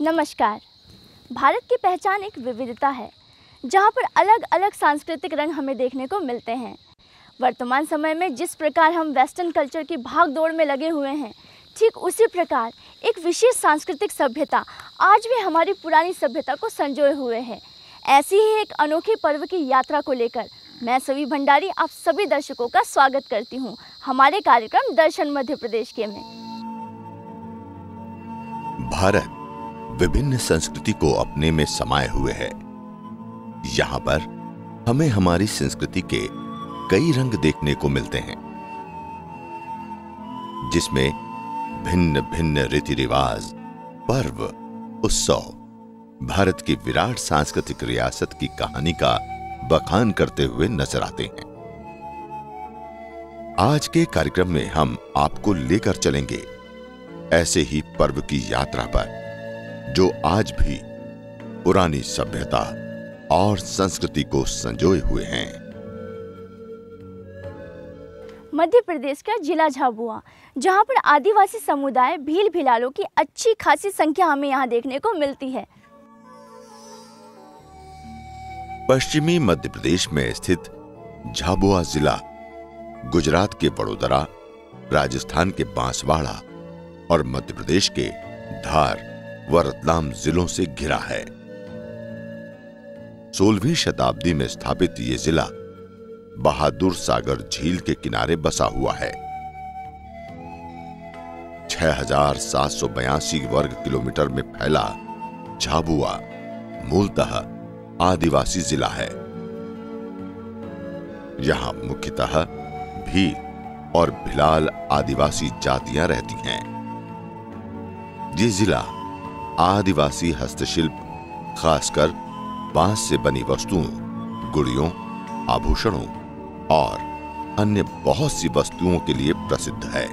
नमस्कार। भारत की पहचान एक विविधता है, जहाँ पर अलग अलग सांस्कृतिक रंग हमें देखने को मिलते हैं। वर्तमान समय में जिस प्रकार हम वेस्टर्न कल्चर की भाग दौड़ में लगे हुए हैं, ठीक उसी प्रकार एक विशेष सांस्कृतिक सभ्यता आज भी हमारी पुरानी सभ्यता को संजोए हुए है। ऐसी ही एक अनोखी पर्व की यात्रा को लेकर मैं सवी भंडारी आप सभी दर्शकों का स्वागत करती हूँ हमारे कार्यक्रम दर्शन मध्य प्रदेश के में। भारत विभिन्न संस्कृति को अपने में समाये हुए है। यहाँ पर हमें हमारी संस्कृति के कई रंग देखने को मिलते हैं, जिसमें भिन्न भिन्न रीति रिवाज, पर्व, उत्सव भारत की विराट सांस्कृतिक रियासत की कहानी का बखान करते हुए नजर आते हैं। आज के कार्यक्रम में हम आपको लेकर चलेंगे ऐसे ही पर्व की यात्रा पर, जो आज भी पुरानी सभ्यता और संस्कृति को संजोए हुए हैं। मध्य प्रदेश का जिला झाबुआ, जहां पर आदिवासी समुदाय भील भिलालों की अच्छी खासी संख्या हमें यहां देखने को मिलती है। पश्चिमी मध्य प्रदेश में स्थित झाबुआ जिला गुजरात के वडोदरा, राजस्थान के बांसवाड़ा और मध्य प्रदेश के धार व रतलाम जिलों से घिरा है। 16वीं शताब्दी में स्थापित ये जिला बहादुर सागर झील के किनारे बसा हुआ है। 6,782 वर्ग किलोमीटर में फैला झाबुआ मूलतः आदिवासी जिला है। यहां मुख्यतः भील और भिलाल आदिवासी जातियां रहती हैं। ये जिला आदिवासी हस्तशिल्प, खासकर बांस से बनी वस्तुओं, गुड़ियों, आभूषणों और अन्य बहुत सी वस्तुओं के लिए प्रसिद्ध है।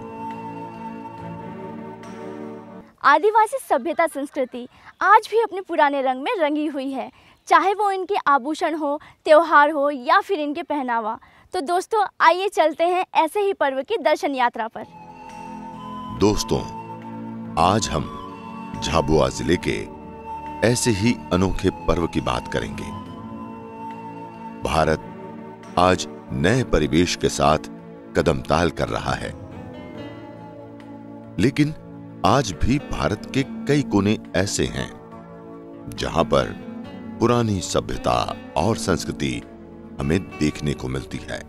आदिवासी सभ्यता संस्कृति आज भी अपने पुराने रंग में रंगी हुई है, चाहे वो इनके आभूषण हो, त्योहार हो या फिर इनके पहनावा। तो दोस्तों, आइए चलते हैं ऐसे ही पर्व की दर्शन यात्रा पर। दोस्तों, आज हम झाबुआ जिले के ऐसे ही अनोखे पर्व की बात करेंगे। भारत आज नए परिवेश के साथ कदमताल कर रहा है, लेकिन आज भी भारत के कई कोने ऐसे हैं जहां पर पुरानी सभ्यता और संस्कृति हमें देखने को मिलती है।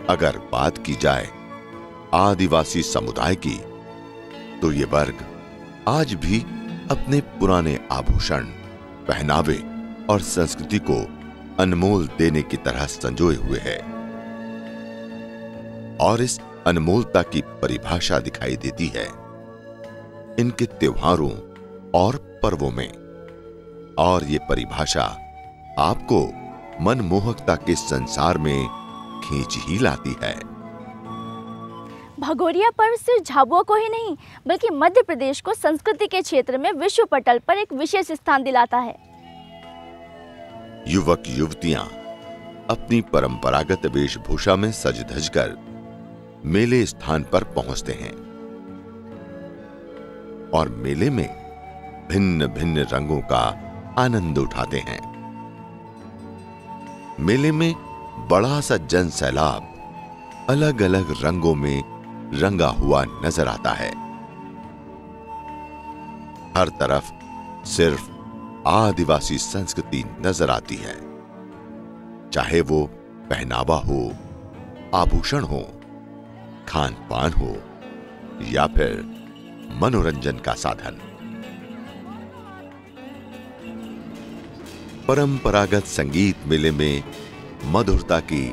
अगर बात की जाए आदिवासी समुदाय की, तो ये वर्ग आज भी अपने पुराने आभूषण, पहनावे और संस्कृति को अनमोल देने की तरह संजोए हुए है। और इस अनमोलता की परिभाषा दिखाई देती है इनके त्योहारों और पर्वों में। और ये परिभाषा आपको मनमोहकता के संसार में खींच ही लाती है। भगोरिया पर्व सिर्फ झाबुआ को ही नहीं, बल्कि मध्य प्रदेश को संस्कृति के क्षेत्र में विश्व पटल पर एक विशेष स्थान दिलाता है। युवक युवतियां अपनी परंपरागत वेशभूषा में सज धज कर मेले स्थान पर पहुंचते हैं और मेले में भिन्न भिन्न रंगों का आनंद उठाते हैं। मेले में बड़ा सा जन सैलाब अलग अलग रंगों में रंगा हुआ नजर आता है। हर तरफ सिर्फ आदिवासी संस्कृति नजर आती है, चाहे वो पहनावा हो, आभूषण हो, खान पान हो या फिर मनोरंजन का साधन। परंपरागत संगीत मेले में मधुरता की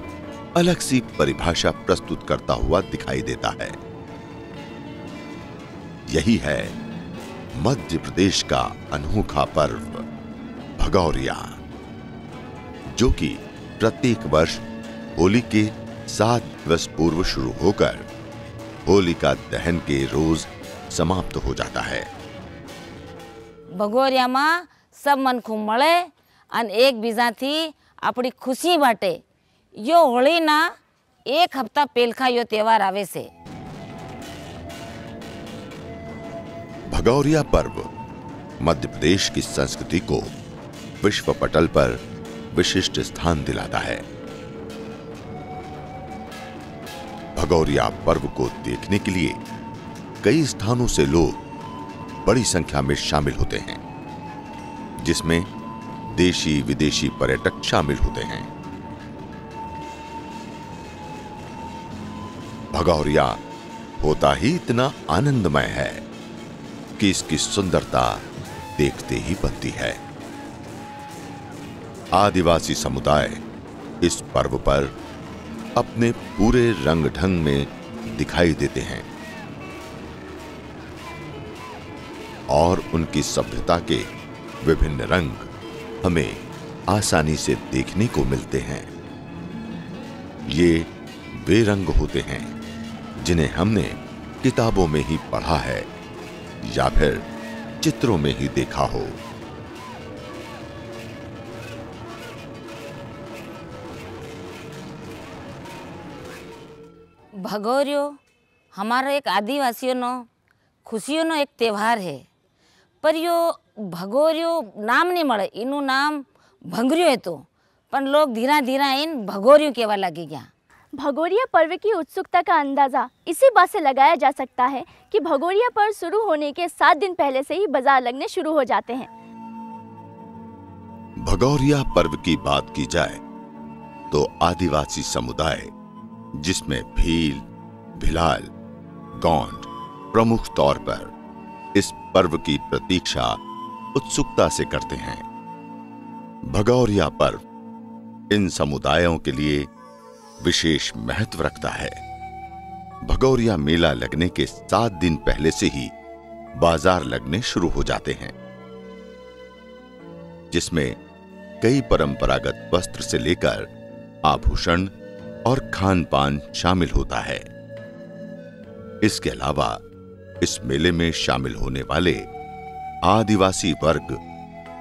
अलग सी परिभाषा प्रस्तुत करता हुआ दिखाई देता है। यही है मध्य प्रदेश का अनोखा पर्व भगौरिया, जो कि प्रत्येक वर्ष होली के 7 दिवस पूर्व शुरू होकर होलिका दहन के रोज समाप्त हो जाता है। भगोरिया में सब मनखू मळे अन एक बीजाथी अपनी खुशी बाटे। यो होली ना एक हफ्ता पेलखा यो त्यौहार आवे से। भगौरिया पर्व मध्य प्रदेश की संस्कृति को विश्व पटल पर विशिष्ट स्थान दिलाता है। भगौरिया पर्व को देखने के लिए कई स्थानों से लोग बड़ी संख्या में शामिल होते हैं, जिसमें देशी विदेशी पर्यटक शामिल होते हैं। भगौरिया होता ही इतना आनंदमय है कि इसकी सुंदरता देखते ही बनती है। आदिवासी समुदाय इस पर्व पर अपने पूरे रंग ढंग में दिखाई देते हैं और उनकी सभ्यता के विभिन्न रंग हमें आसानी से देखने को मिलते हैं। ये वे रंग होते हैं जिन्हें हमने किताबों में ही पढ़ा है या फिर चित्रों में ही देखा हो। भगौरियो हमारा एक आदिवासियों नो खुशियों नो एक त्यौहार है, पर यो भगौरियो नाम नहीं મળે, इनु नाम भंगरियो है तो पण लोग धीरा धीरा इन भगौरियो कहवा लगी गया। भगौरिया पर्व की उत्सुकता का अंदाज़ा इसी बात से लगाया जा सकता है कि भगौरिया पर्व शुरू होने के 7 दिन पहले से ही बाजार लगने शुरू हो जाते हैं। भगौरिया पर्व की बात की जाए तो आदिवासी समुदाय, जिसमें भील, भिलाल, गोंड प्रमुख तौर पर इस पर्व की प्रतीक्षा उत्सुकता से करते हैं। भगौरिया पर्व इन समुदायों के लिए विशेष महत्व रखता है। भगौरिया मेला लगने के 7 दिन पहले से ही बाजार लगने शुरू हो जाते हैं, जिसमें कई परंपरागत वस्त्र से लेकर आभूषण और खान पान शामिल होता है। इसके अलावा इस मेले में शामिल होने वाले आदिवासी वर्ग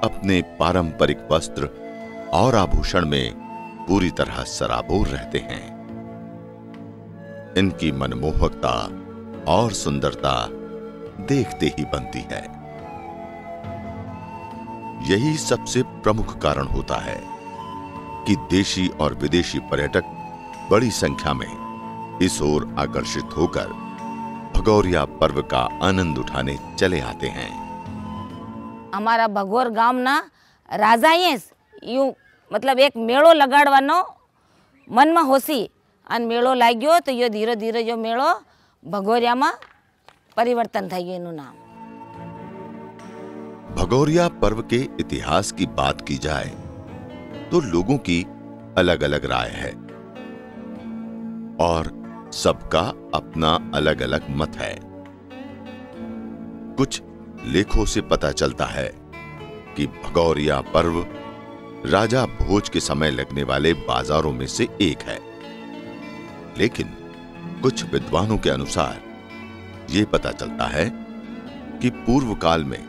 अपने पारंपरिक वस्त्र और आभूषण में पूरी तरह सराबोर रहते हैं। इनकी मनमोहकता और सुंदरता देखते ही बनती है। यही सबसे प्रमुख कारण होता है कि देशी और विदेशी पर्यटक बड़ी संख्या में इस ओर आकर्षित होकर भगौरिया पर्व का आनंद उठाने चले आते हैं। हमारा भगौर गाम ना राजाए यूं मतलब एक मेड़ो लगाड़वानो मन में होशी अन मेड़ो लाग्यो तो यो धीरे धीरे जो मेड़ो भगौरिया में परिवर्तन થઈ ગયું એનું नाम। भगौरिया पर्व के इतिहास की बात की जाए तो लोगों की अलग अलग राय है और सबका अपना अलग अलग मत है। कुछ लेखों से पता चलता है कि भगौरिया पर्व राजा भोज के समय लगने वाले बाजारों में से एक है, लेकिन कुछ विद्वानों के अनुसार यह पता चलता है कि पूर्व काल में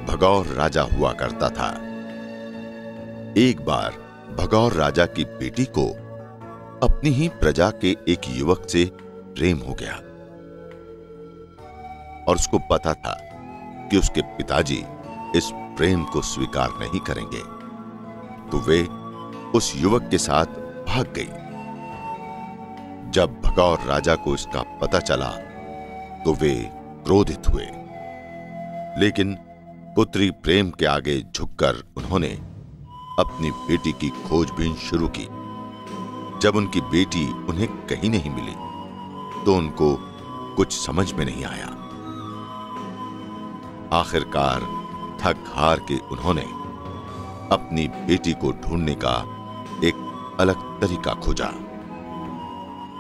भगौर राजा हुआ करता था। एक बार भगौर राजा की बेटी को अपनी ही प्रजा के एक युवक से प्रेम हो गया और उसको पता था कि उसके पिताजी इस प्रेम को स्वीकार नहीं करेंगे, तो वे उस युवक के साथ भाग गई। जब भगौर राजा को इसका पता चला तो वे क्रोधित हुए, लेकिन पुत्री प्रेम के आगे झुककर उन्होंने अपनी बेटी की खोजबीन शुरू की। जब उनकी बेटी उन्हें कहीं नहीं मिली तो उनको कुछ समझ में नहीं आया। आखिरकार थक हार के उन्होंने अपनी बेटी को ढूंढने का एक अलग तरीका खोजा।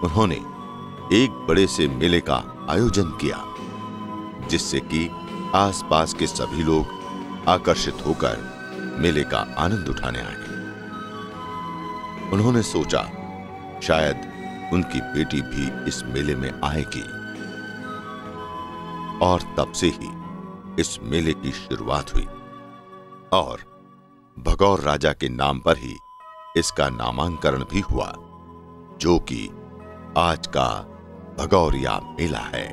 उन्होंने एक बड़े से मेले का आयोजन किया, जिससे कि आसपास के सभी लोग आकर्षित होकर मेले का आनंद उठाने आए। उन्होंने सोचा शायद उनकी बेटी भी इस मेले में आएगी, और तब से ही इस मेले की शुरुआत हुई और भगौर राजा के नाम पर ही इसका नामांकरण भी हुआ, जो कि आज का भगौरिया मेला है।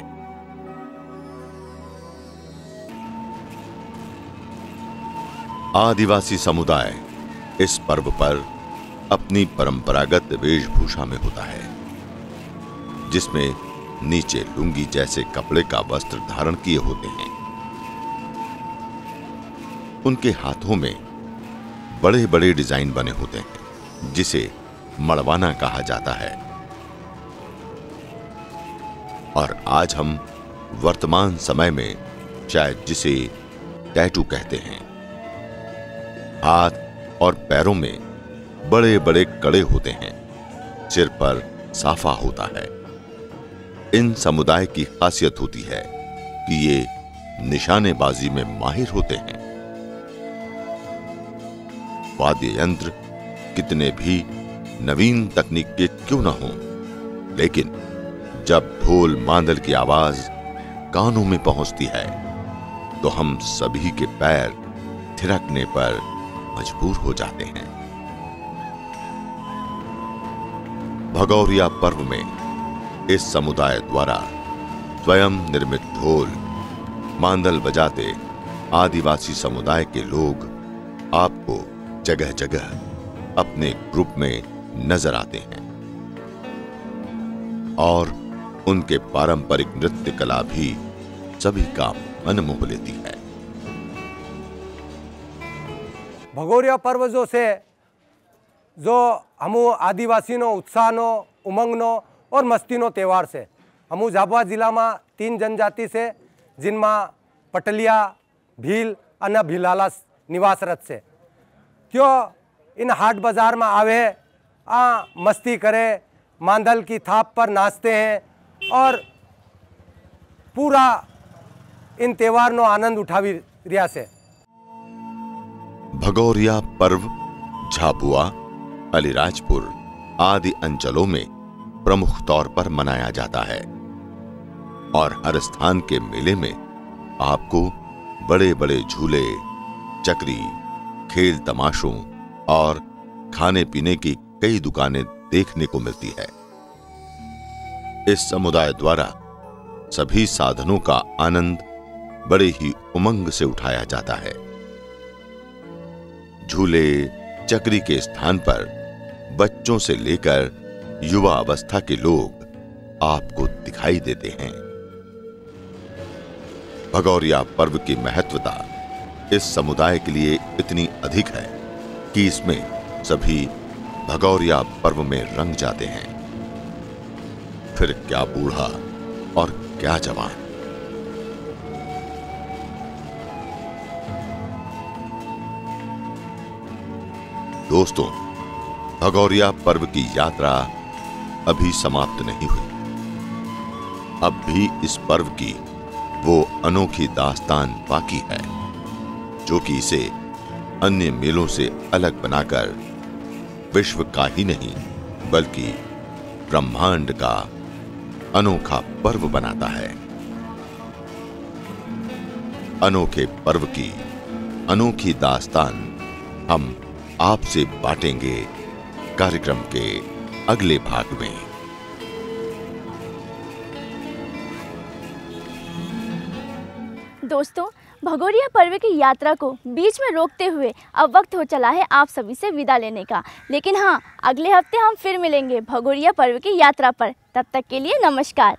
आदिवासी समुदाय इस पर्व पर अपनी परंपरागत वेशभूषा में होता है, जिसमें नीचे लुंगी जैसे कपड़े का वस्त्र धारण किए होते हैं। उनके हाथों में बड़े बड़े डिजाइन बने होते हैं, जिसे मड़वाना कहा जाता है। और आज हम वर्तमान समय में शायद जिसे टैटू कहते हैं। हाथ और पैरों में बड़े बड़े कड़े होते हैं, सिर पर साफा होता है। इन समुदाय की खासियत होती है कि ये निशानेबाजी में माहिर होते हैं। वाद्य यंत्र कितने भी नवीन तकनीक के क्यों न हों, लेकिन जब ढोल मांदल की आवाज कानों में पहुंचती है तो हम सभी के पैर थिरकने पर मजबूर हो जाते हैं। भगौरिया पर्व में इस समुदाय द्वारा स्वयं निर्मित ढोल मांदल बजाते आदिवासी समुदाय के लोग आपको जगह जगह अपने ग्रुप में नजर आते हैं। और उनके पारंपरिक नृत्य कला भी सभी का मन मोह लेती है। भगौरिया पर्व जो हमू आदिवासी नो उत्साह नो उमंग नो और मस्ती नो त्यौहार से हमू झाबुआ जिला में 3 जनजाति से, जिनमें पटलिया, भील और भीलाला निवासरत से क्यों इन हाट बाजार में आवे, मस्ती करे, मांदल की थाप पर नाचते हैं और पूरा इन त्यौहार नो आनंद उठावी रिया से। भगौरिया पर्व झाबुआ, अलीराजपुर आदि अंचलों में प्रमुख तौर पर मनाया जाता है। और हर स्थान के मेले में आपको बड़े बड़े झूले, चक्री, खेल तमाशों और खाने पीने की कई दुकानें देखने को मिलती है। इस समुदाय द्वारा सभी साधनों का आनंद बड़े ही उमंग से उठाया जाता है। झूले, चक्री के स्थान पर बच्चों से लेकर युवा अवस्था के लोग आपको दिखाई देते हैं। भगौरिया पर्व की महत्वता इस समुदाय के लिए इतनी अधिक है कि इसमें सभी भगौरिया पर्व में रंग जाते हैं। फिर क्या बूढ़ा और क्या जवान। दोस्तों, भगौरिया पर्व की यात्रा अभी समाप्त नहीं हुई। अब भी इस पर्व की वो अनोखी दास्तान बाकी है, जो कि इसे अन्य मेलों से अलग बनाकर विश्व का ही नहीं बल्कि ब्रह्मांड का अनोखा पर्व बनाता है। अनोखे पर्व की अनोखी दास्तान हम आपसे बांटेंगे कार्यक्रम के अगले भाग में। दोस्तों, भगौरिया पर्व की यात्रा को बीच में रोकते हुए अब वक्त हो चला है आप सभी से विदा लेने का। लेकिन हाँ, अगले हफ्ते हम फिर मिलेंगे भगौरिया पर्व की यात्रा पर। तब तक के लिए नमस्कार।